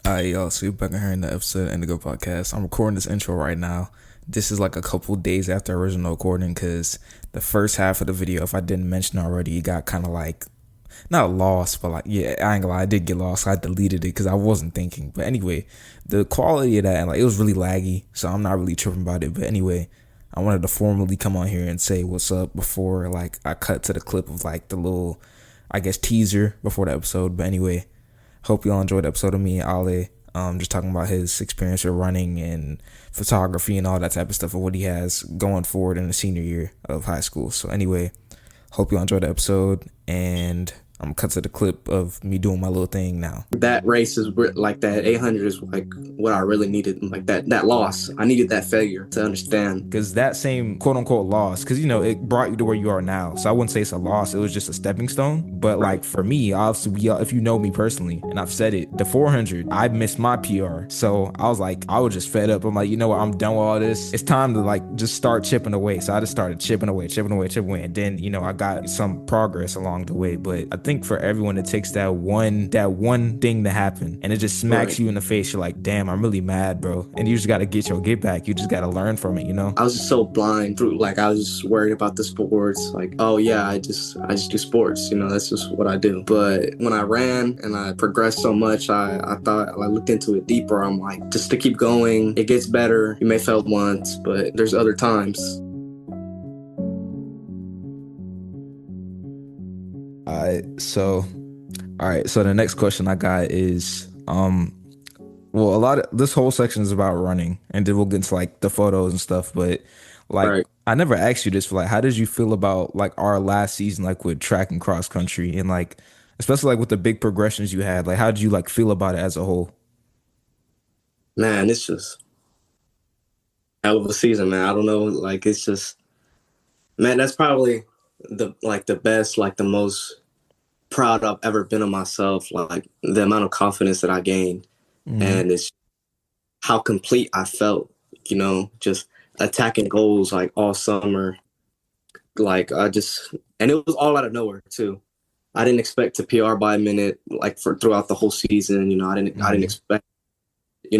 Alright, y'all, so you're back in here in the episode of Indigo Podcast. I'm recording this intro right now. This is like a couple days after original recording because the first half of the video, if I didn't mention already, it got kind of like, not lost, but like, yeah, I ain't gonna lie, I did get lost. I deleted it because I wasn't thinking. But anyway, the quality of that, and like, it was really laggy, so I'm not really tripping about it. But anyway, I wanted to formally come on here and say what's up before like I cut to the clip of like the little, I guess, teaser before the episode. But anyway, hope y'all enjoyed the episode of me and Ale. Just talking about his experience with running and photography and all that type of stuff and what he has going forward in the senior year of high school. So anyway, hope y'all enjoyed the episode, and I'm gonna cut to the clip of me doing my little thing now. That race is like that 800 is like what I really needed. Like that loss, I needed that failure to understand. Because that same quote unquote loss, because you know it brought you to where you are now. So I wouldn't say it's a loss; it was just a stepping stone. But like Right. for me, obviously, if you know me personally, and I've said it, the 400, I missed my PR. So I was like, I was just fed up. I'm like, you know what? I'm done with all this. It's time to like just start chipping away. So I just started chipping away, and then I got some progress along the way. But I think for everyone, it takes that one thing to happen, and it just smacks Right. you in the face. You're like, damn, I'm really mad, bro. And you just got to get back. You just got to learn from it, you know? I was just so blind through, like I was just worried about the sports. Like, oh yeah, I just do sports. That's just what I do. But when I ran and I progressed so much, I thought I looked into it deeper. I'm like, just to keep going, it gets better. You may fail once, but there's other times. All right, so the next question I got is well, a lot of this whole section is about running, and then we'll get into like the photos and stuff. But like, Right. I never asked you this. For like, how did you feel about like our last season, like with track and cross country, and like especially like with the big progressions you had? Like, how did you like feel about it as a whole? Man, it's just hell of a season, man. I don't know. Like it's just, man, that's probably the best, like the most proud I've ever been of myself, like the amount of confidence that I gained, Hmm. and it's how complete I felt, just attacking goals like all summer. Like and it was all out of nowhere too. I didn't expect to PR by a minute, like for throughout the whole season. I didn't Hmm. expect,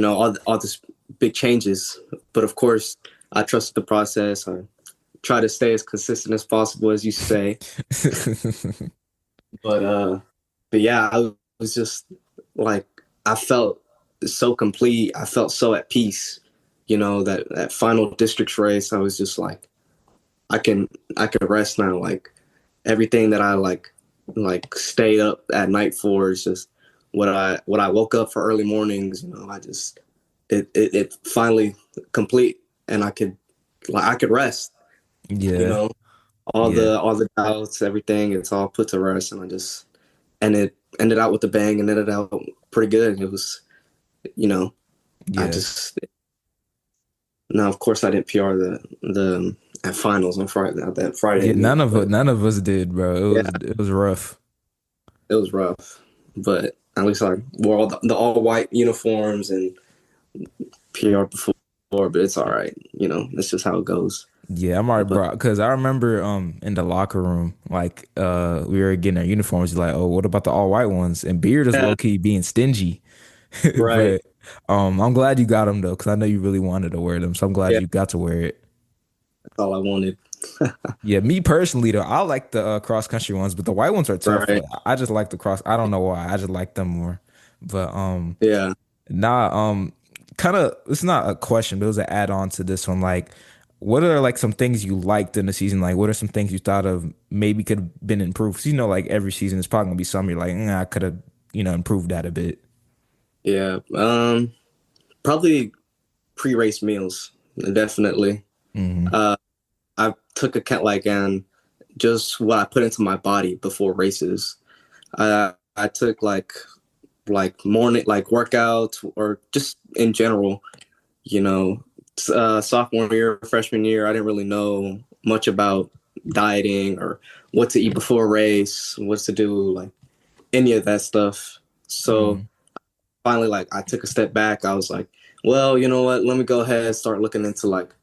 all this big changes. But of course, I trusted the process. I try to stay as consistent as possible, as you say. But yeah, I was just like I felt so complete. I felt so at peace. That final districts race, I was just like, I can I can rest now. Like everything that I like stayed up at night for is just what I woke up for early mornings. I just it finally complete, and I could rest. You Yeah, know, all yeah, the doubts, everything, it's all put to rest, and it ended out with a bang and ended out pretty good. It was, you know, I yeah, just now of course I didn't PR the at finals on Friday, that Friday yeah. meet, but None of us did, bro. yeah, It was rough. it was rough. But at least I wore all the all white uniforms and PR before, but it's all right. That's just how it goes. Yeah, I'm already But brought because I remember in the locker room, like we were getting our uniforms, like, oh, what about the all white ones? And Beard is yeah, low key being stingy. right. But I'm glad you got them though, because I know you really wanted to wear them. So I'm glad Yeah, you got to wear it. that's all I wanted. Yeah, me personally though, I like the cross country ones, but the white ones are tough. Right. But I just like the cross. I don't know why. I just like them more. But Yeah. nah, kind of. It's not a question, but it was an add on to this one. Like, what are like some things you liked in the season? Like, what are some things you thought of maybe could have been improved? 'Cause like every season, is probably gonna be some you're like, I could have, improved that a bit. Yeah. Probably pre-race meals, definitely. Hmm. Uh, I took account like and just what I put into my body before races. I took like morning like workouts or just in general. You know, Sophomore year, freshman year, I didn't really know much about dieting or what to eat before a race, what to do, like any of that stuff. So Hmm. finally, like I took a step back. I was like, well, you know what? Let me go ahead and start looking into like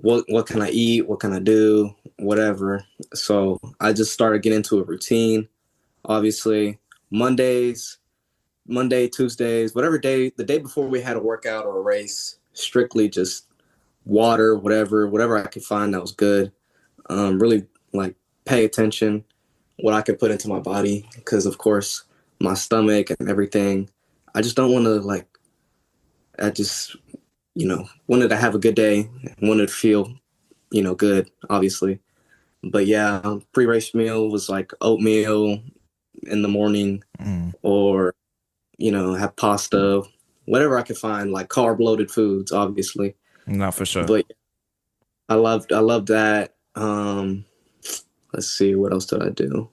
what can I eat, what can I do, whatever. So I just started getting into a routine. Obviously, Mondays Monday, Tuesdays, whatever day, the day before we had a workout or a race, strictly just water, whatever I could find that was good. Really like pay attention what I could put into my body because of course my stomach and everything. I just don't want to like. I just wanted to have a good day, wanted to feel good, obviously. But yeah, pre-race meal was like oatmeal in the morning, Mm, or have pasta, whatever I could find, like carb-loaded foods, obviously. not for sure. But I loved that. Let's see, what else did I do?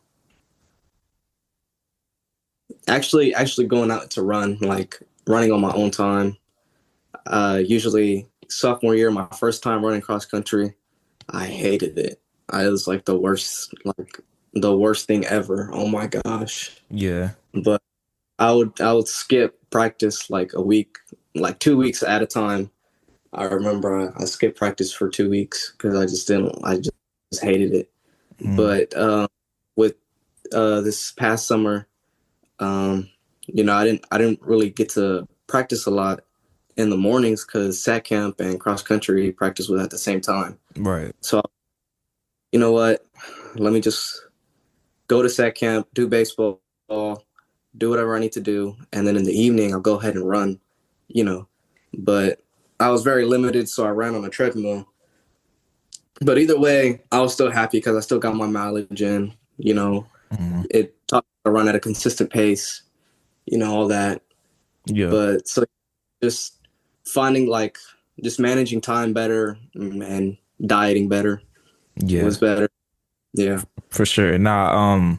Actually going out to run, like running on my own time. Usually sophomore year, my first time running cross country, I hated it. I was like the worst thing ever. Oh my gosh. Yeah. But I would skip practice like a week, like 2 weeks at a time. I remember I skipped practice for 2 weeks because I just hated it. Mm, But with this past summer, I didn't really get to practice a lot in the mornings because sat camp and cross country practice was at the same time. right. So you know what? Let me just go to sat camp, do baseball, do whatever I need to do, and then in the evening I'll go ahead and run. You know, but I was very limited, so I ran on a treadmill. But either way, I was still happy because I still got my mileage in. Mm, It taught me to run at a consistent pace. All that. yeah. But so just finding like just managing time better and dieting better Yeah. was better. Yeah. For sure. Nah,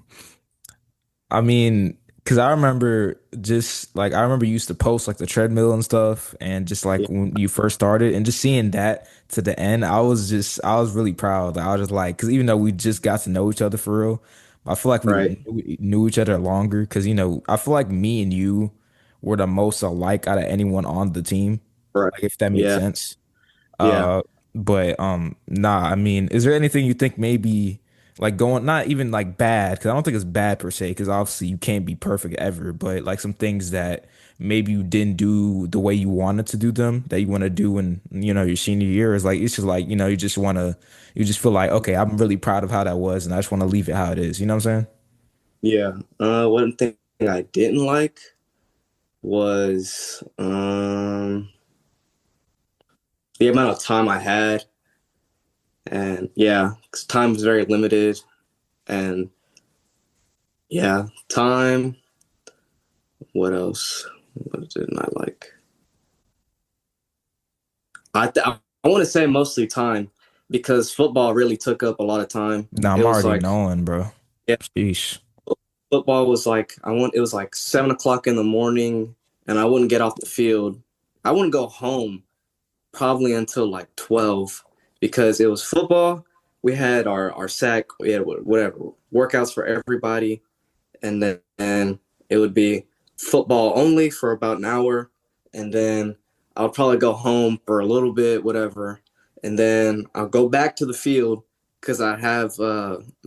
I mean, because I remember I remember you used to post like the treadmill and stuff, and just like Yeah. when you first started, and just seeing that to the end, I was really proud. I was just like, because even though we just got to know each other for real, I feel like we Right. knew each other longer. Because I feel like me and you were the most alike out of anyone on the team, Right. like if that makes Yeah. sense. Yeah. But nah, I mean, is there anything you think maybe like going not even like bad, because I don't think it's bad per se, because obviously you can't be perfect ever, but like some things that maybe you didn't do the way you wanted to do them that you want to do in your senior year, is like it's just like you just feel like, okay, I'm really proud of how that was and I just want to leave it how it is. You know what I'm saying? Yeah. One thing I didn't like was the amount of time I had. And yeah, 'cause time was very limited. And yeah, time. What else? What didn't I like? I want to say mostly time because football really took up a lot of time. Nah, It I'm was already like, knowing, bro. yeah, Sheesh. football was like it was like 7 o'clock in the morning, and I wouldn't get off the field. I wouldn't go home probably until like 12 because it was football. We had our sack, we had whatever workouts for everybody, and then it would be football only for about an hour, and then I'll probably go home for a little bit, whatever, and then I'll go back to the field because I have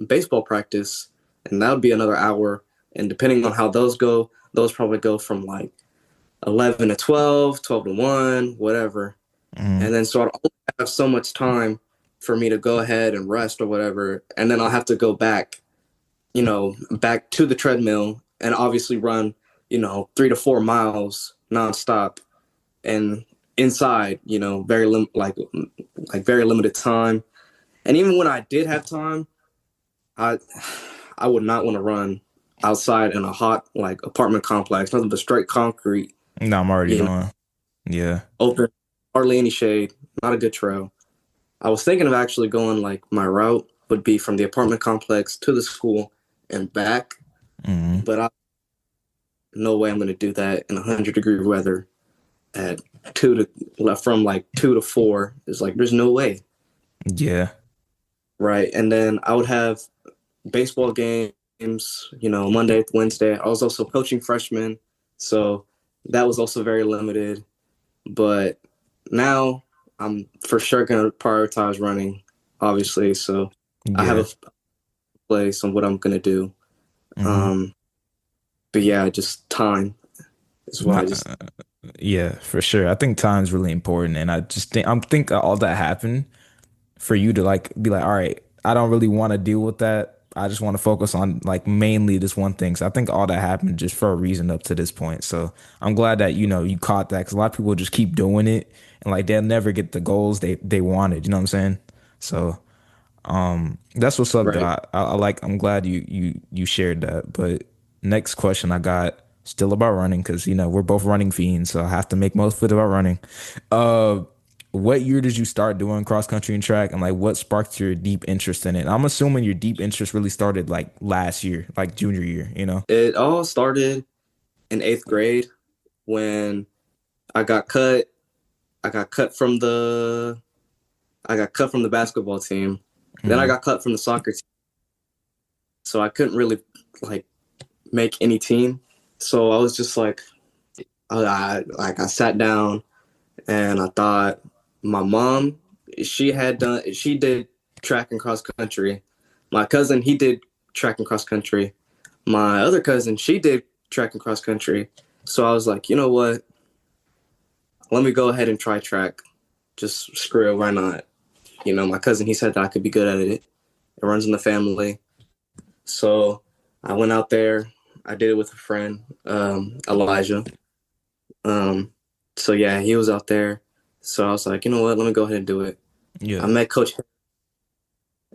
baseball practice, and that would be another hour. And depending on how those go, those probably go from like 11 to 12, 12 to 1, whatever. Mm, And then so I'd only have so much time for me to go ahead and rest or whatever. And then I'll have to go back to the treadmill and obviously run, 3 to 4 miles nonstop and inside, like very limited time. And even when I did have time, I I would not want to run outside in a hot like apartment complex, nothing but straight concrete, nah, I'm already you know, knowing. Yeah. open, hardly any shade, not a good trail. I was thinking of actually going like my route would be from the apartment complex to the school and back, Mm, but no way I'm going to do that in 100-degree weather at from like 2 to 4. It's like there's no way, yeah. right? And then I would have baseball games, Monday, Wednesday. I was also coaching freshmen, so that was also very limited. But now I'm for sure going to prioritize running, obviously. So I have Yeah. a place on what I'm going to do. Hmm. Um, but yeah, just time. is what I Not, just yeah, for sure. I think time's really important, and I just think all that happened for you to like be like, all right, I don't really want to deal with that. I just want to focus on like mainly this one thing. So I think all that happened just for a reason up to this point. So I'm glad that you caught that because a lot of people just keep doing it and like they'll never get the goals they wanted. You know what I'm saying? So that's what's up, though. right. I like. I'm glad you shared that. But next question I got still about running because we're both running fiends, so I have to make most of it about running. Uh, what year did you start doing cross country and track, and like what sparked your deep interest in it? I'm assuming your deep interest really started like last year, like junior year. You know? It all started in eighth grade when I got cut. I got cut from the I got cut from the basketball team. Then I Mm, got cut from the soccer team. So I couldn't really like make any team. So I was just like I sat down and I thought my mom, she did track and cross country. My cousin, he did track and cross country. My other cousin, she did track and cross country. So I was like, you know what? Let me go ahead and try track. Just screw it, why not? My cousin, he said that I could be good at it. It runs in the family. So I went out there. I did it with a friend, Elijah. Um, so yeah, he was out there. So I was like, you know what? Let me go ahead and do it. I yeah, met Coach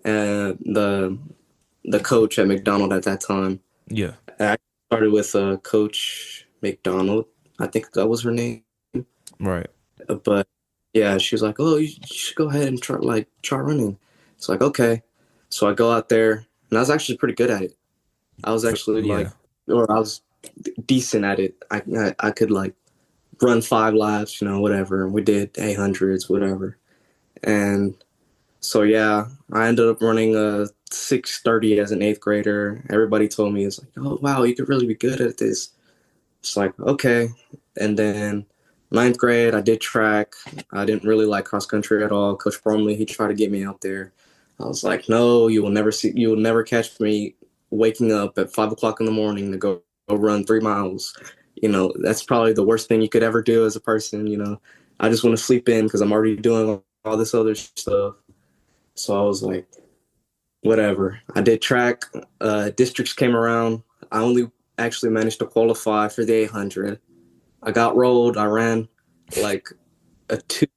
and the coach at McDonald at that time. yeah, I started with Coach McDonald. I think that was her name. right. But yeah, she was like, "Oh, you should go ahead and try running." It's like, okay. So I go out there, and I was actually pretty good at it. I was actually Yeah, or I was decent at it. I could like run 5 laps, whatever. And we did 800s, whatever. And so yeah, I ended up running a 6:30 as an eighth grader. Everybody told me it's like, oh wow, you could really be good at this. It's like okay. And then ninth grade, I did track. I didn't really like cross country at all. Coach Bromley, he tried to get me out there. I was like, no, you will never catch me waking up at 5 o'clock in the morning to go run 3 miles. That's probably the worst thing you could ever do as a person. I just want to sleep in because I'm already doing all this other stuff. So I was like, whatever. I did track. Districts came around. I only actually managed to qualify for the 800. I got rolled. I ran like a two.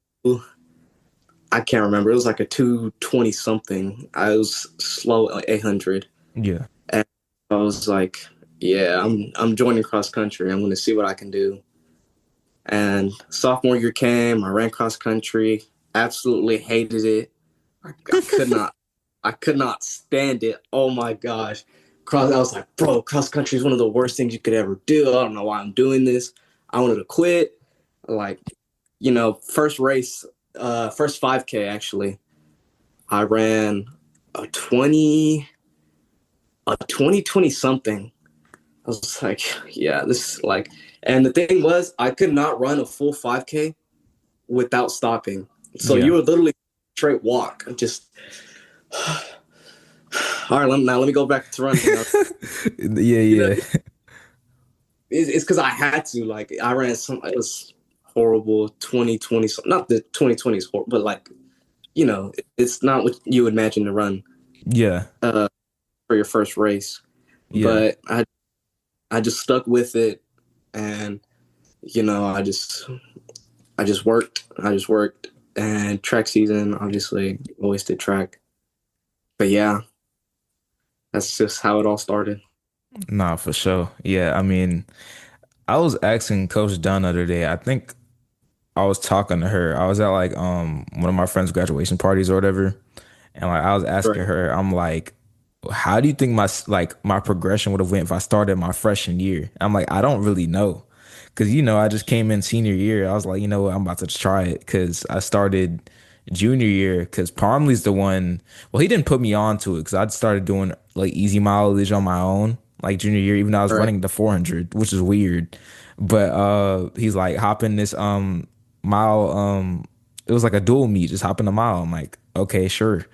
I can't remember. It was like a 220 something. I was slow at 800. yeah, And I was like, yeah, I'm joining cross country. I'm going to see what I can do. And sophomore year came. I ran cross country. Absolutely hated it. I could not stand it. Oh my gosh. I was like, bro, cross country is one of the worst things you could ever do. I don't know why I'm doing this. I wanted to quit. Like, first race, first 5K actually, I ran a 20 something. I was like, yeah, this is like, and the thing was, I could not run a full 5K without stopping. So you yeah, would literally straight walk, just all right. Let me go back to running. yeah, You know, yeah, it's because I had to. Like I ran some. It was horrible. 2020. Not the 2020 is horrible, but like it's not what you would imagine to run yeah, uh, for your first race. yeah. But I just stuck with it, and I just worked. I just worked, and track season obviously always did track. But yeah, that's just how it all started. Nah, for sure. Yeah, I mean, I was asking Coach Dunn the other day. I think I was talking to her. I was at like one of my friends' graduation parties or whatever, and like I was asking Right. her, I'm like, how do you think my progression would have went if I started my freshman year? I'm like, I don't really know, because I just came in senior year. I was like, what, I'm about to try it because I started junior year because Parmley's the one. Well, he didn't put me on to it because I'd started doing like easy mileage on my own like junior year, even though I was Right. running the 400, which is weird. But he's like, hop in this mile it was like a dual meet, just hop in the mile. I'm like, okay, sure.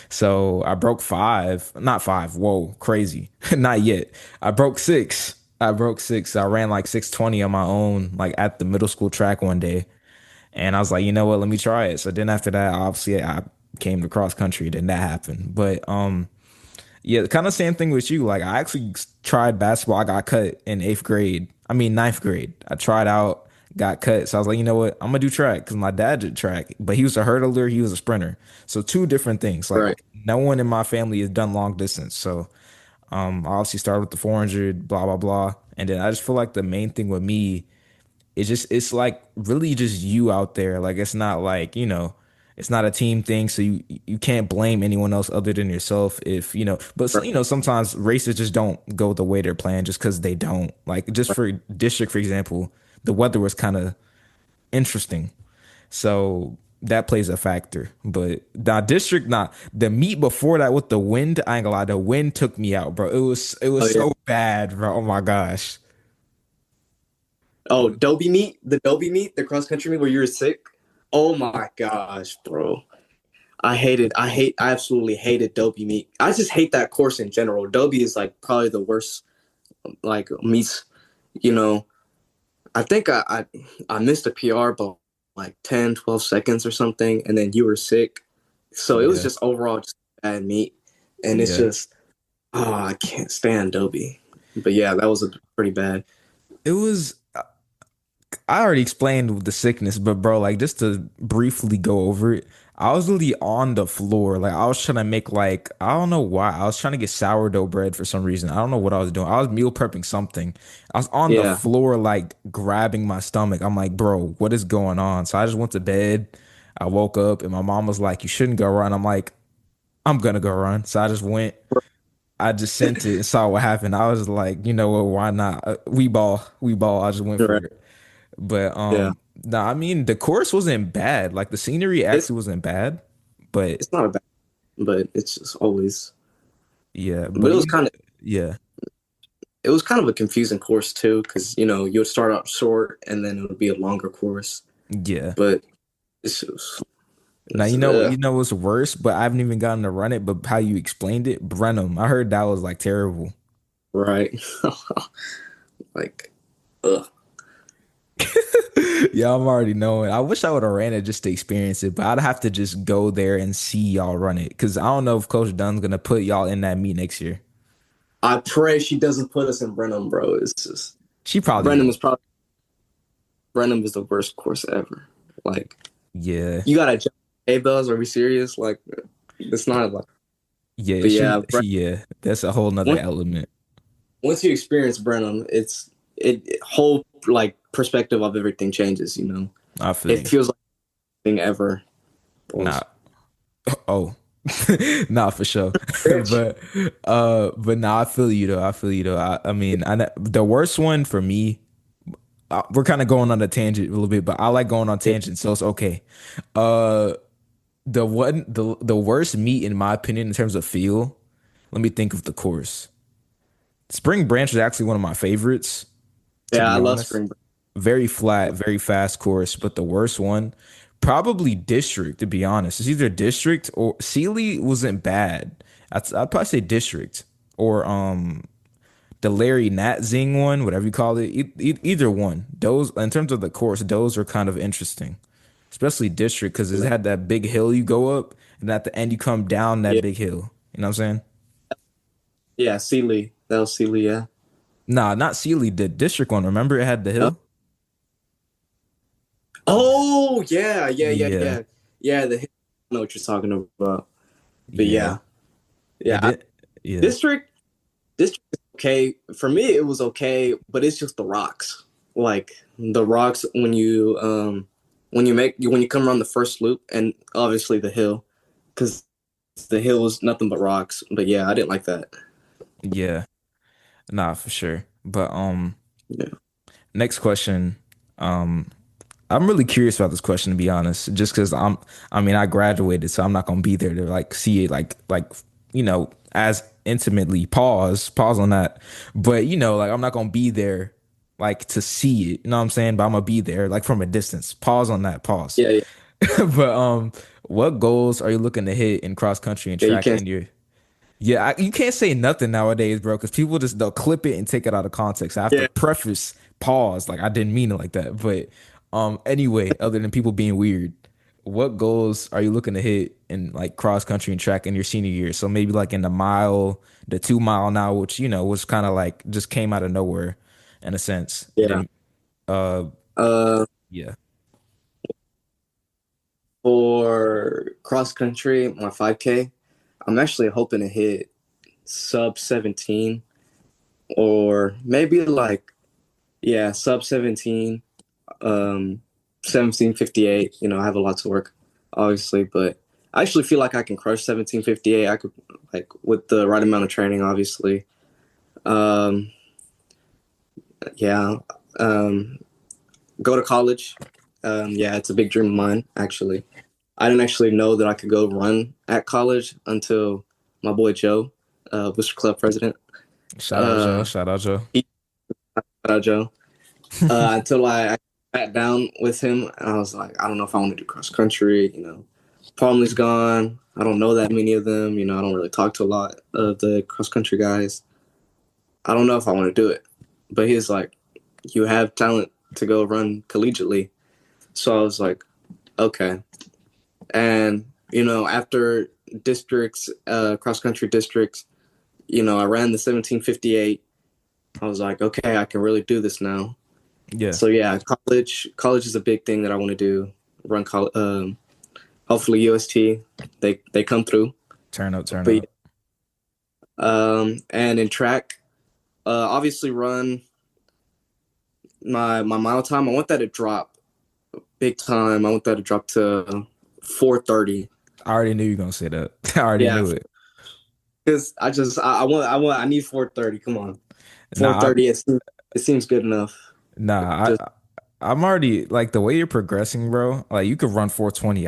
So I broke five, not five, whoa, crazy. Not yet. I broke six. I broke six. I ran like 620 on my own, like at the middle school track one day. And I was like, you know what, let me try it. So then after that, obviously I came to cross country, then that happened. But yeah, kind of same thing with you. Like I actually tried basketball. I got cut in eighth grade. I mean ninth grade. I tried out, got cut. So I was like, you know what? I'm gonna do track because my dad did track, but he was a hurdler. He was a sprinter. So two different things. Like Right. no one in my family has done long distance. So I obviously started with the 400, blah blah blah, and then I just feel like the main thing with me it's like really just you out there. Like it's not like, it's not a team thing, so you can't blame anyone else other than yourself if, but Right. sometimes races just don't go the way they're planned just because they don't. Like just for district, for example, the weather was kind of interesting. So that plays a factor. But the district, not the meet before that with the wind, I ain't gonna lie, the wind took me out, bro. It was Oh yeah. so bad, bro. Oh my gosh. Oh, Dobie meet, the Dobie meet, the cross country meet where you were sick. Oh my gosh, bro. I absolutely hated Dobie meet. I just hate that course in general. Dobie is like probably the worst like meets, you know. I think I missed a PR by like 10, 12 seconds or something, and then you were sick. So it was Yeah. just overall just a bad meet. And it's Yeah. just, oh, I can't stand Dobie. But yeah, that was a pretty bad. It was I already explained the sickness, but bro, like just to briefly go over it, I was literally on the floor. Like I was trying to make like I don't know why. I was trying to get sourdough bread for some reason. I don't know what I was doing. I was meal prepping something. I was on the Yeah. floor like grabbing my stomach. I'm like, bro, what is going on? So I just went to bed. I woke up and my mom was like, you shouldn't go run. I'm like, I'm gonna go run. So I just went. I just sent it and saw what happened. I was like, you know what, why not? We ball. I just went for Right. it. But Yeah. no, I mean the course wasn't bad. Like the scenery It's actually wasn't bad. But it's not a bad, but it's just always. yeah, But but you know, yeah, it was kind of a confusing course too, because you would start out short and then it would be a longer course. yeah. But it's just, Now it's, you know what's worse, but I haven't even gotten to run it. But how you explained it, Brenham, I heard that was like terrible. right. Like, ugh. Yeah, I'm already knowing. I wish I would have ran it just to experience it, but I'd have to just go there and see y'all run it. Cause I don't know if Coach Dunn's gonna put y'all in that meet next year. I pray she doesn't put us in Brenham, bro. It's just She probably Brenham will. is probably Brenham is the worst course ever. Like, Yeah. you gotta jump A-bells. Are we serious? Like, it's not like. Yeah, But yeah, yeah, that's a whole nother once element. once you experience Brenham, whole like perspective of everything changes. I feel It you. feels like nothing ever Nah. was. Oh, nah, for sure. Rich. but nah, I feel you though. I feel you though. I mean, the worst one for me, we're kind of going on a tangent a little bit, but I like going on Yeah, tangents, so it's okay. Uh, the worst meet in my opinion in terms of feel. Let me think of the course. Spring Branch is actually one of my favorites, to yeah, I be love honest. spring break. Very flat, very fast course, but the worst one, probably District, to be honest. It's either District or Sealy wasn't bad. I'd probably say District or the Larry Nat Zing one, whatever you call it. Either one. Those in terms of the course, those are kind of interesting, especially District because it had that big hill you go up, and at the end you come down that Yeah, big hill. You know what I'm saying? yeah, Sealy. That was Sealy. Yeah. Nah, not Sealy. The District one. Remember it had the Yep. hill? Oh yeah, yeah, yeah, Yeah, yeah, yeah. I know what you're talking about. But yeah. yeah, yeah. And it, yeah. District, district is okay for me. It was okay, but it's just the rocks. Like the rocks when you come around the first loop, and obviously the hill, because the hill was nothing but rocks. But yeah, I didn't like that. Yeah, nah, for sure. But Yeah. next question. Um, I'm really curious about this question to be honest, just because I mean, I graduated, so I'm not gonna be there to like see it as intimately. Pause on that. But like I'm not gonna be there like to see it. You know what I'm saying? But I'm gonna be there like from a distance. Pause on that. Pause. Yeah, yeah, But what goals are you looking to hit in cross country and yeah. You track can't. in your? Yeah, you can't say nothing nowadays, bro, because people just they'll clip it and take it out of context. I have to Yeah, preface, pause, like I didn't mean it like that. But anyway, other than people being weird, what goals are you looking to hit in like cross country and track in your senior year? So maybe like in the mile, the 2 mile now, which was kind of like just came out of nowhere in a sense. And yeah. then uh Uh, yeah, for cross country, my 5K, I'm actually hoping to hit sub 17 or maybe like sub 17, um 17:58. I have a lot to work, obviously, but I actually feel like I can crush 17:58. I could, like, with the right amount of training, obviously. Um yeah. Um Go to college. Yeah, it's a big dream of mine, actually. I didn't actually know that I could go run at college until my boy Joe, Booster Club president. shout out Joe, Uh, shout out Joe. he, shout out Joe. Until I sat down with him, and I was like, I don't know if I want to do cross country. Palmley's gone. I don't know that many of them. I don't really talk to a lot of the cross country guys. I don't know if I want to do it. But he's like, you have talent to go run collegiately. So I was like, okay. And, after districts, cross country districts, I ran the 17:58. I was like, okay, I can really do this now. Yeah, So yeah, college is a big thing that I want to do. Run college, hopefully UST, they come through. turn up, turn But up. and in track, obviously run my mile time. I want that to drop big time. I want that to drop to 4:30. I already knew you were gonna say that. I already Yeah, knew it. because I need 4:30. Come on, four Nah, thirty. It seems good enough. Nah, Just I'm already like the way you're progressing, bro. Like you could run 420.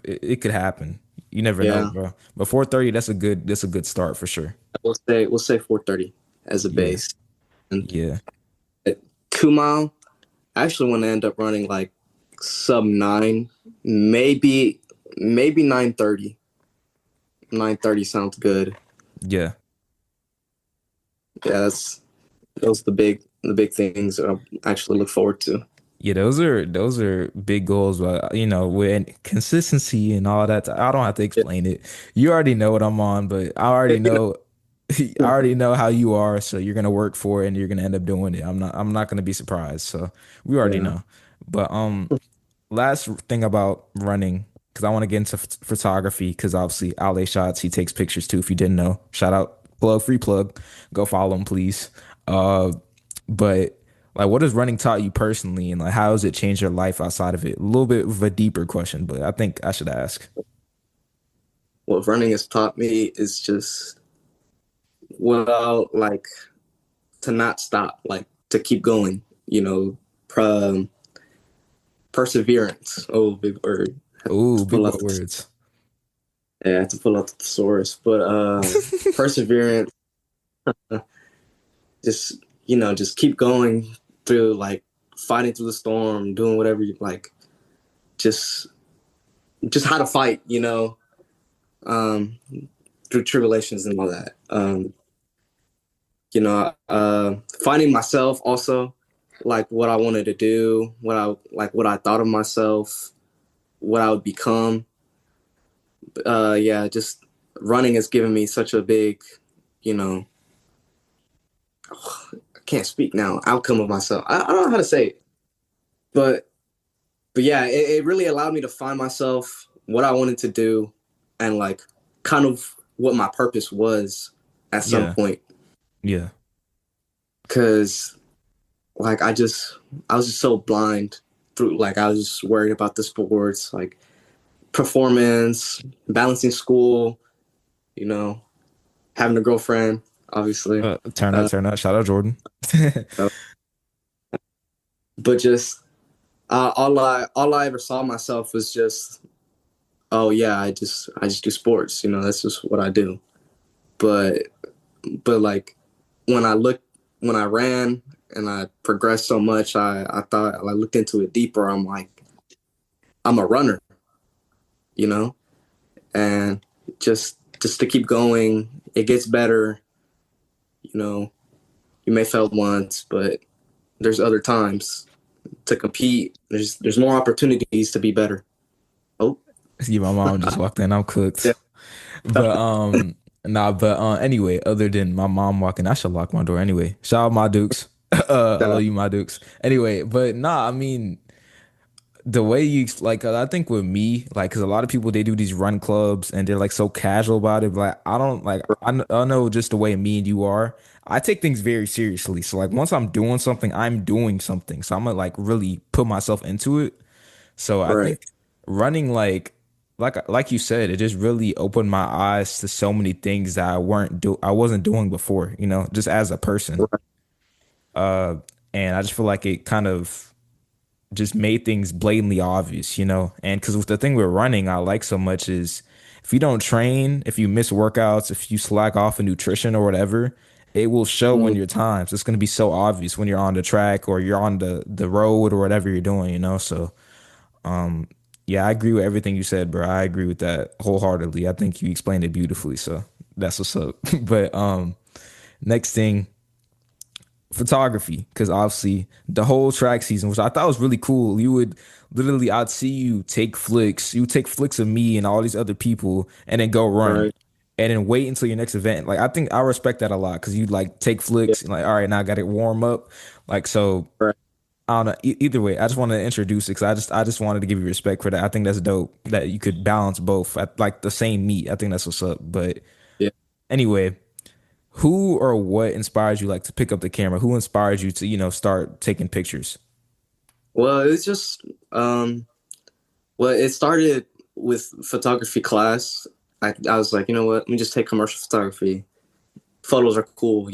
It could happen. You never know, yeah, bro. But 430, that's a good start for sure. we'll say 4:30 as a Yeah, base. And yeah, at 2 mile, I actually want to end up running like sub 9, maybe 9:30. 9:30 sounds good. yeah, Yeah, those are the big things that I actually look forward to. yeah. Those are big goals, but with consistency and all that, I don't have to Yeah. explain it. You already know what I'm on, but I already know. I already know how you are, so you're gonna work for it and you're gonna end up doing it. I'm not gonna be surprised. So we already Yeah. know. But last thing about running, because I want to get into photography, because obviously Ale shots, he takes pictures too. If you didn't know, shout out, plug, free plug, go follow him, please. Uh, but like, what has running taught you personally, and like, how has it changed your life outside of it? A little bit of a deeper question, but I think I should ask. What running has taught me is just, well, like, to not stop, like to keep going. Pro, perseverance. Oh, big word. Ooh, To big pull boy out the, words. yeah, to pull out the thesaurus, but perseverance. Just keep going through, like, fighting through the storm, doing whatever you like. Just just how to fight. Um, through tribulations and all that. Finding myself also, like what I wanted to do, what I thought of myself, what I would become. Yeah, just running has given me such a big, you know, I can't speak now, outcome of myself. I don't know how to say it, but yeah, it really allowed me to find myself, what I wanted to do, and like kind of what my purpose was at some Yeah, point. yeah, Cause like I was just so blind through, like I was just worried about the sports, like performance, balancing school, you know, having a girlfriend, obviously. turn up, Uh, turn up. Shout out Jordan. but just all I ever saw myself was just, oh yeah, I just do sports, that's just what I do. But like when I looked when I ran and I progressed so much, I thought, I looked into it deeper. I'm like, I'm a runner, you know, and just to keep going, it gets better. You know, you may fail once, but there's other times to compete. There's more opportunities to be better. Oh, Yeah, my mom just walked in. I'm yeah. cooked. But nah, but anyway, other than my mom walking, I should lock my door anyway. Shout out my Dukes. I Shout love out. you, my Dukes. Anyway, but nah, I mean the way you like I think with me, like, because a lot of people they do these run clubs and they're like so casual about it. Like I don't like I know just the way me and you are. I take things very seriously. So like once I'm doing something, I'm doing something. So I'm gonna like really put myself into it. So I Right. think running like you said, it just really opened my eyes to so many things that I wasn't doing before, just as a person. Right. Uh and I just feel like it kind of just made things blatantly obvious, And because with the thing with running, I like so much is if you don't train, if you miss workouts, if you slack off in nutrition or whatever, it will show in Mm, your times. It's going to be so obvious when you're on the track or you're on the road or whatever you're doing. So, yeah, I agree with everything you said, bro. I agree with that wholeheartedly. I think you explained it beautifully. So that's what's up. But next thing, photography, because obviously the whole track season, which I thought was really cool. You would literally, I'd see you take flicks. You would take flicks of me and all these other people, and then go run, right. and then wait until your next event. Like I think I respect that a lot because you like take Yeah. flicks and like, all right, now I got to warm up. Like so, Right. I don't know. Either way, I just wanted to introduce it because I just wanted to give you respect for that. I think that's dope that you could balance both at like the same meet. I think that's what's up. But Yeah. anyway, who or what inspires you like to pick up the camera? Who inspires you to, start taking pictures? Well, it's just well, it started with photography class. I was like, you know what? Let me just take commercial photography. Photos are cool.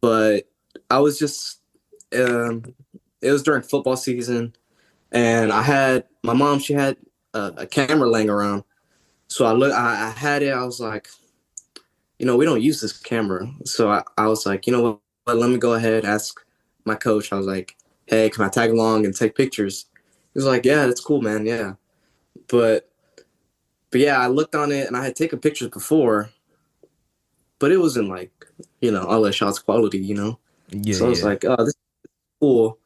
But I was just um, it was during football season, and I had my mom. She had a camera laying around, so I had it. I was like, we don't use this camera, so I was like, you know what? Let me go ahead ask my coach. I was like, hey, can I tag along and take pictures? He was like, yeah, that's cool, man. Yeah, but yeah, I looked on it and I had taken pictures before, but it wasn't like all that shots quality. Yeah, So I was yeah, like, oh, this is cool.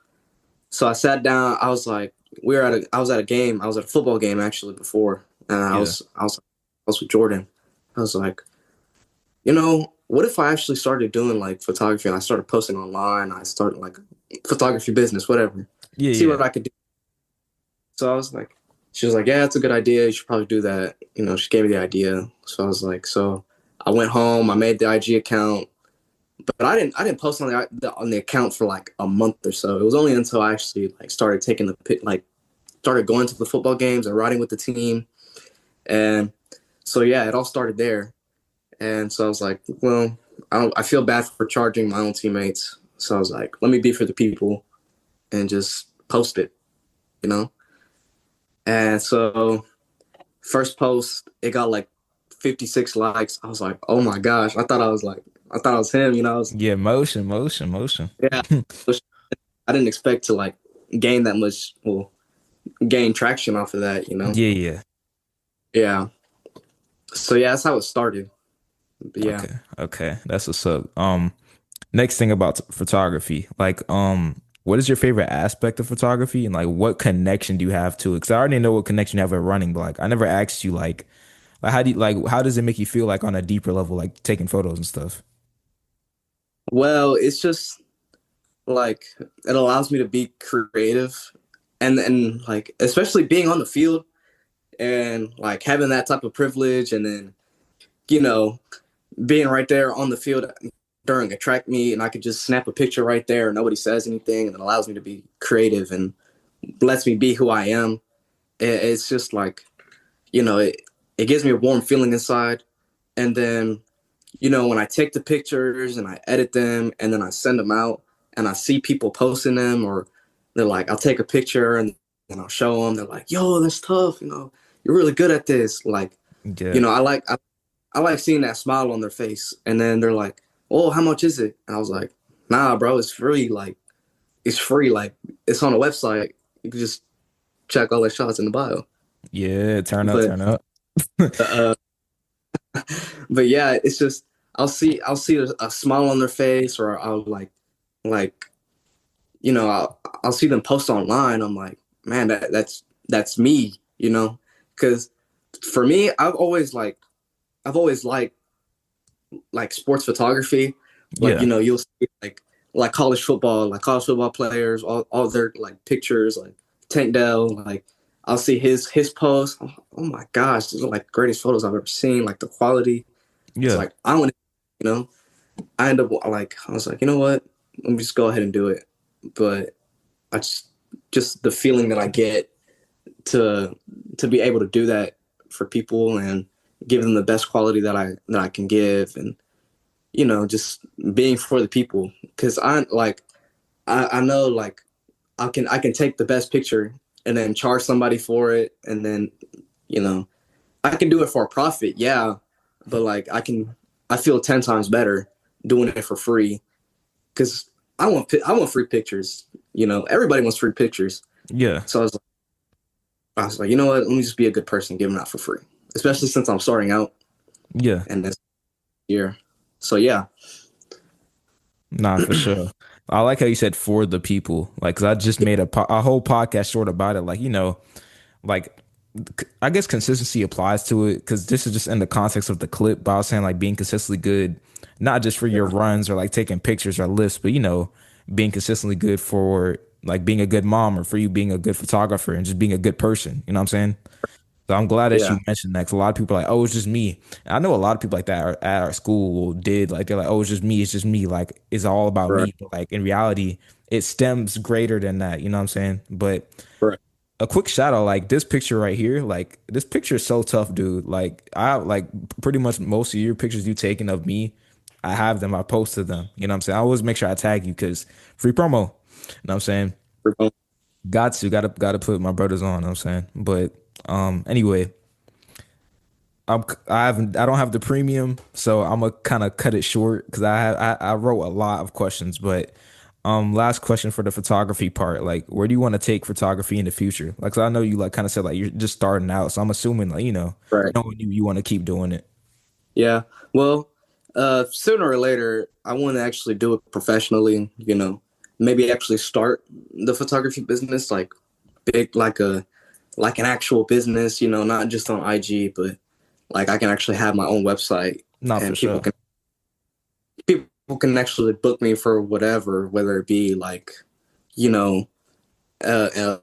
So I sat down. I was like, I was at a game. I was at a football game actually before, and yeah. I was with Jordan. I was like, what if I actually started doing like photography and I started posting online? I started like photography business, whatever. Yeah, See yeah. what I could do. So I was like, she was like, yeah, that's a good idea. You should probably do that. She gave me the idea. So I was like, so I went home. I made the IG account, but I didn't post on the account for like a month or so. It was only until I actually like started taking started going to the football games and riding with the team, and so yeah, it all started there. And so I was like, well, I feel bad for charging my own teammates. So I was like, let me be for the people and just post it, you know? And so first post, it got like 56 likes. I was like, oh my gosh. I thought I was him, I was, Yeah, motion, motion, motion. yeah, I didn't expect to like gain that much, well, gain traction off of that. Yeah, yeah. Yeah. So yeah, that's how it started. But yeah. Okay, okay. That's what's up. Next thing about photography, like, what is your favorite aspect of photography, and like, what connection do you have to it? Because I already know what connection you have with running, but like, I never asked you, like, how does it make you feel, like, on a deeper level, like taking photos and stuff? Well, it's just like it allows me to be creative and like especially being on the field and like having that type of privilege and then you know being right there on the field during a track meet and I could just snap a picture right there, nobody says anything, and it allows me to be creative and lets me be who I am. It's just like it gives me a warm feeling inside. And then when I take the pictures and I edit them and then I send them out and I see people posting them, or they're like, I'll take a picture and I'll show them. They're like, yo, that's tough. You're really good at this. Like, Yeah, I like seeing that smile on their face. And then they're like, oh, how much is it? And I was like, nah, bro, it's free. Like, it's free. Like, it's on a website. You can just check all the shots in the bio. yeah. Turn up, But turn up. uh, But yeah, it's just I'll see a smile on their face, or I'll like I'll see them post online. I'm like, man, that's me, because for me, I've always liked like sports photography. Like, Yeah. you'll see like college football players, all their like pictures, like Tank Dell, like I'll see his posts. Oh my gosh, these are like the greatest photos I've ever seen. Like the quality. It's Yeah. like I want to, you know. I end up like I was like, you know what? Let me just go ahead and do it. But I just the feeling that I get to be able to do that for people and give them the best quality that I can give, and just being for the people, because I know, like, I can take the best picture and then charge somebody for it, and then you know I can do it for a profit, yeah, but like I feel 10 times better doing it for free, because I want free pictures. Everybody wants free pictures. Yeah. So I was like, you know what? Let me just be a good person, give them out for free, especially since I'm starting out Yeah. and this year. So yeah, Nah, for sure. I like how you said for the people, like, 'cause I just made a whole podcast short about it. Like, like I guess consistency applies to it because this is just in the context of the clip. But I was saying like being consistently good, not just for your yeah, runs or like taking pictures or lists, but being consistently good for like being a good mom or for you being a good photographer and just being a good person. You know what I'm saying? So I'm glad that yeah, you mentioned that 'cause a lot of people are like, oh, it's just me. And I know a lot of people like that at our school did like they're like, oh, it's just me. Like it's all about right, me. But like in reality, it stems greater than that. You know what I'm saying? But right. a quick shout out, like this picture right here, like this picture is so tough, dude. Like I like pretty much most of your pictures you taken of me, I have them, I posted them. You know what I'm saying? I always make sure I tag you because free promo. You know what I'm saying? Gotta put my brothers on, you know what I'm saying? But anyway, I don't have the premium, so I'm gonna kind of cut it short because I wrote a lot of questions, but last question for the photography part, like where do you want to take photography in the future? Like 'cause I know you like kind of said like you're just starting out, so I'm assuming like Right. knowing you want to keep doing it. Yeah. Well, sooner or later, I want to actually do it professionally. Maybe actually start the photography business, like big, like an actual business. Not just on IG, but like I can actually have my own website, Not for and people sure. can people can actually book me for whatever, whether it be like you know a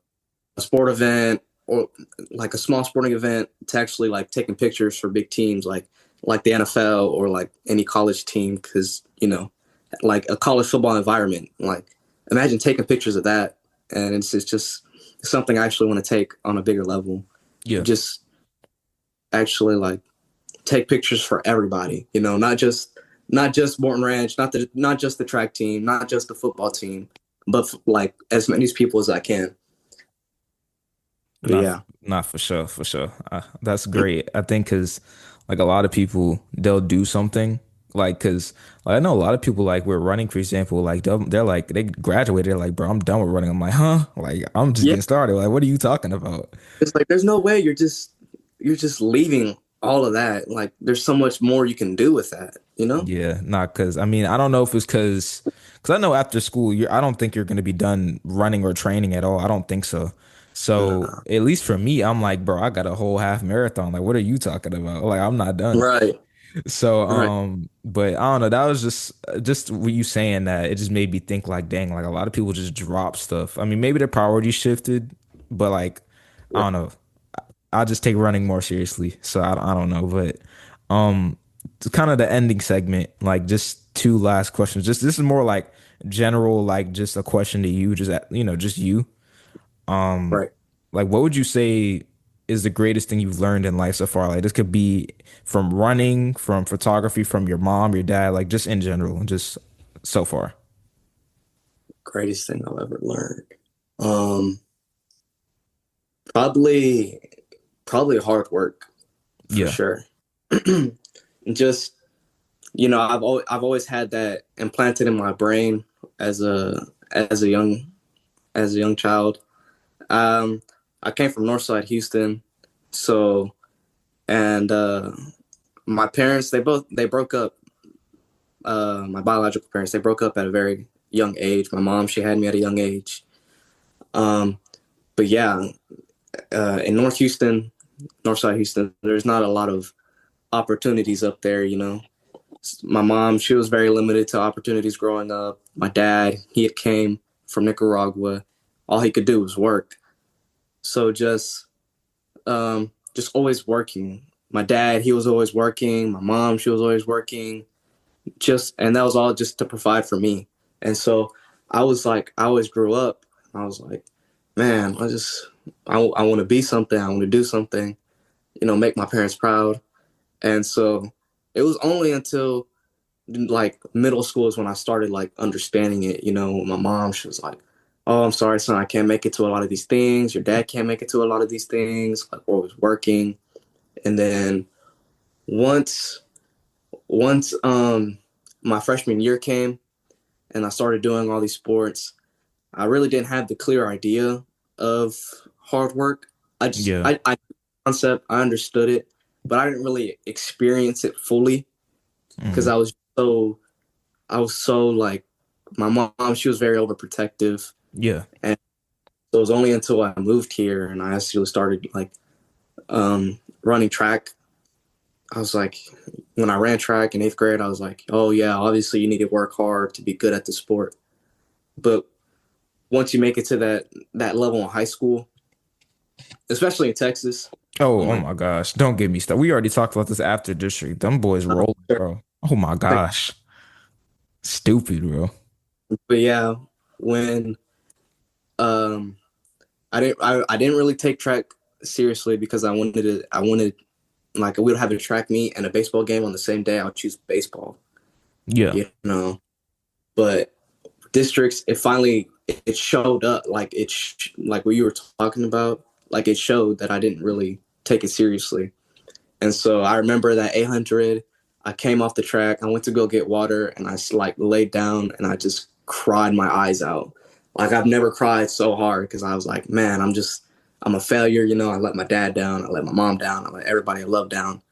sport event, or like a small sporting event, to actually like taking pictures for big teams, like the NFL, or like any college team, because like a college football environment. Like, imagine taking pictures of that, and it's just something I actually want to take on a bigger level. Yeah. Just actually like take pictures for everybody. Not just Morton Ranch, not just the track team, not just the football team, but like as many people as I can. But Not yeah, not for sure, for sure. That's great. I think because like a lot of people they'll do something like because like, I know a lot of people like we're running for example like they're like they graduated they're like bro I'm done with running. I'm like huh like I'm just yeah. getting started. Like what are you talking about? It's like there's no way you're just leaving all of that. Like, there's so much more you can do with that, you know? Yeah, not because I mean I don't know if it's because I know after school I don't think you're gonna be done running or training at all. I don't think so. So Nah. at least for me, I'm like, bro, I got a whole half marathon. Like, what are you talking about? Like, I'm not done. Right. So, Right. but I don't know. That was just what you saying that it just made me think like, dang, like a lot of people just drop stuff. I mean, maybe their priorities shifted, but like, I Right. don't know. I'll just take running more seriously. So I don't know, but um, it's kind of the ending segment. Like, just two last questions. Just this is more like general, like just a question to you, just you. Um, Right. like what would you say is the greatest thing you've learned in life so far? Like this could be from running, from photography, from your mom, your dad, like just in general, just so far. Greatest thing I've ever learned. Um, probably, probably hard work, for Yeah. sure. Just, I've always had that implanted in my brain as as a young as a young child. Um, I came from Northside Houston, so and my parents, they broke up. My biological parents, they broke up at a very young age. My mom, she had me at a young age. Um, but yeah, in North Houston, Northside Houston, there's not a lot of opportunities up there. My mom, she was very limited to opportunities growing up. My dad, he had came from Nicaragua. All he could do was work. So just always working. My dad, he was always working. My mom, she was always working. And that was all just to provide for me. And so I was like, I always grew up. I was like, man, I want to be something. I want to do something, make my parents proud. And so it was only until like middle school is when I started like understanding it. My mom, she was like, "Oh, I'm sorry, son, I can't make it to a lot of these things. Your dad can't make it to a lot of these things. Like, we're always working." And then once once my freshman year came and I started doing all these sports, I really didn't have the clear idea of hard work. Yeah. I concept, I understood it, but I didn't really experience it fully because Mm. I was so like my mom, she was very overprotective. Yeah. And so it was only until I moved here and I actually started like running track. I was like, when I ran track in eighth grade, I was like, oh yeah, obviously you need to work hard to be good at the sport. But once you make it to that level in high school, especially in Texas, oh Oh my my gosh. Don't get me started. We already talked about this after district. Them boys God. rolling, bro. Oh my gosh. Stupid, bro. But yeah, when um I didn't really take track seriously because I wanted like we would have a track meet and a baseball game on the same day. I would choose baseball, Yeah. you know. But districts, it showed up like like what you were talking about. Like it showed that I didn't really take it seriously. And so I remember that 800. I came off the track. I went to go get water, and I like laid down, and I just cried my eyes out. Like I've never cried so hard because I was like, man, I'm a failure. I let my dad down. I let my mom down. I let everybody I love down.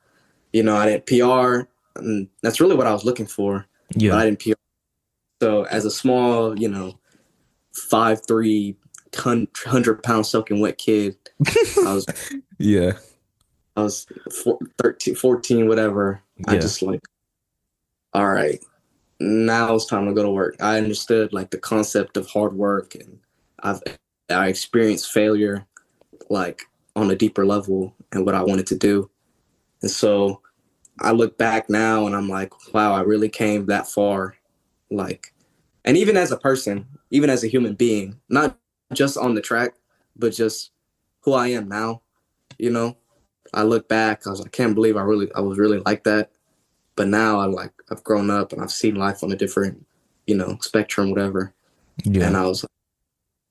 I didn't PR, and that's really what I was looking for, but Yeah. I didn't PR. So as a small, 5'3", 100-pound soaking wet kid, I was Yeah. I was 13, 14, whatever. I Yeah. just like, all right, now it's time to go to work. I understood like the concept of hard work, and I've I experienced failure like on a deeper level and what I wanted to do. And so I look back now and I'm like, wow, I really came that far. Like, and even as a person, even as a human being, not just on the track, but just who I am now, you know, I look back, I was like, I can't believe I was really like that. But now I've grown up and I've seen life on a different, spectrum, whatever. And Yeah. I was like,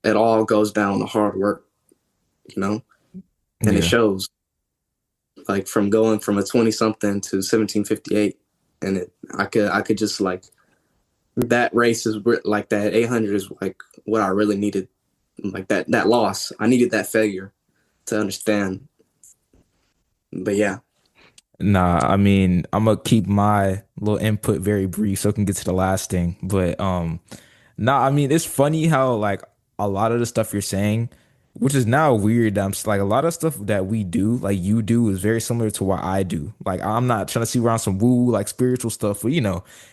it all goes down to hard work, you know, and it Yeah. shows like from going from a 20 something to 1758. And I could just like, that race is like that 800 is like what I really needed. Like that loss, I needed that failure to understand. But yeah, Nah, I mean, I'm gonna keep my little input very brief so I can get to the last thing. But nah, I mean, it's funny how like a lot of the stuff you're saying, which is now weird. Like a lot of stuff that we do, like you do, is very similar to what I do. Like I'm not trying to see around some woo like spiritual stuff, but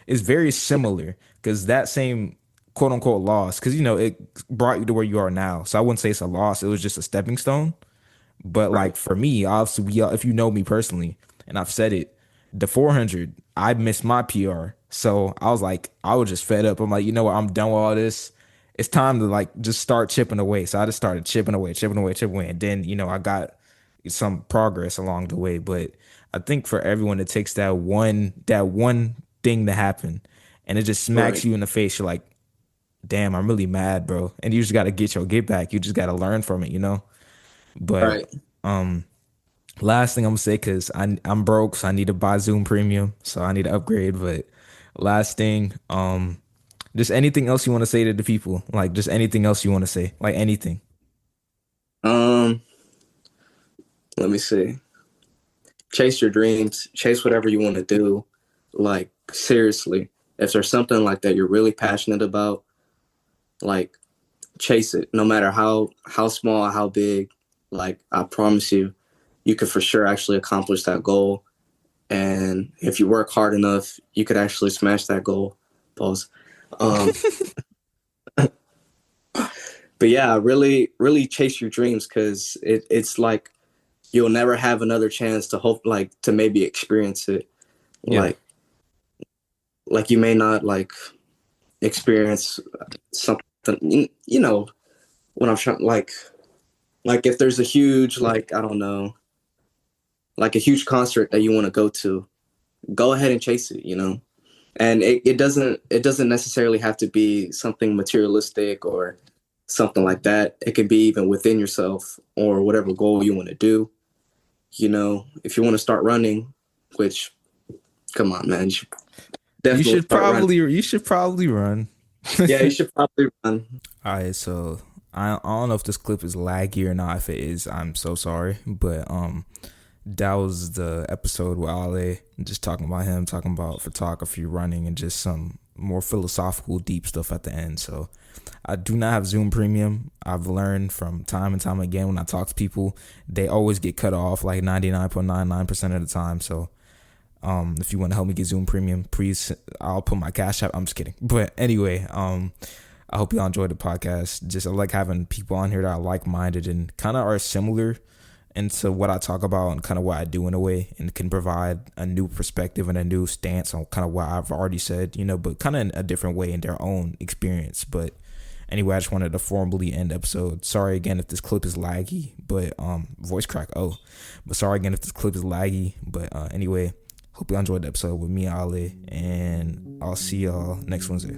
it's very similar because that same quote unquote loss, because it brought you to where you are now. So I wouldn't say it's a loss; it was just a stepping stone. But right, like for me, obviously, if you know me personally, and I've said it, the 400, I missed my PR. So I was like, I was just fed up. I'm like, you know what? I'm done with all this. It's time to like just start chipping away. So I just started chipping away, chipping away, chipping away. And then, I got some progress along the way. But I think for everyone, it takes that one thing to happen. And it just smacks right, you in the face. You're like, damn, I'm really mad, bro. And you just got to get your get back. You just got to learn from it. But right. um, last thing I'm gonna say, because I'm broke, so I need to buy Zoom Premium, so I need to upgrade. But last thing, just anything else you want to say to the people, like just anything else you want to say, like anything. Um, Let me see. chase your dreams, chase whatever you want to do. Like, seriously, if there's something like that you're really passionate about, like, chase it, no matter how small, how big. Like, I promise you, you could for sure actually accomplish that goal. And if you work hard enough, you could actually smash that goal. Pause. Um, but yeah, really, really chase your dreams, because it's like you'll never have another chance to hope, like, to maybe experience it. Yeah. Like you may not like experience something, you know what I'm trying, like if there's a huge, like, I don't know, like a huge concert that you want to go ahead and chase it, and it doesn't necessarily have to be something materialistic or something like that. It could be even within yourself or whatever goal you want to do. If you want to start running, which, come on, man, you should You definitely should start running. probably run. Yeah, you should probably run. All right, so I don't know if this clip is laggy or not. If it is, I'm so sorry. But that was the episode with Ale, just talking about him, talking about photography, running, and just some more philosophical, deep stuff at the end. So I do not have Zoom Premium. I've learned from time and time again when I talk to people, they always get cut off like 99.99% of the time. So if you want to help me get Zoom Premium, please, I'll put my cash app. I'm just kidding. But anyway, I hope y'all enjoyed the podcast. Just, I like having people on here that are like-minded and kind of are similar into what I talk about and kind of what I do in a way, and can provide a new perspective and a new stance on kind of what I've already said, but kind of in a different way in their own experience. But anyway, I just wanted to formally end the episode. Sorry again if this clip is laggy, but voice crack. But sorry again if this clip is laggy. But anyway, hope you enjoyed the episode with me, Ali, and I'll see y'all next Wednesday.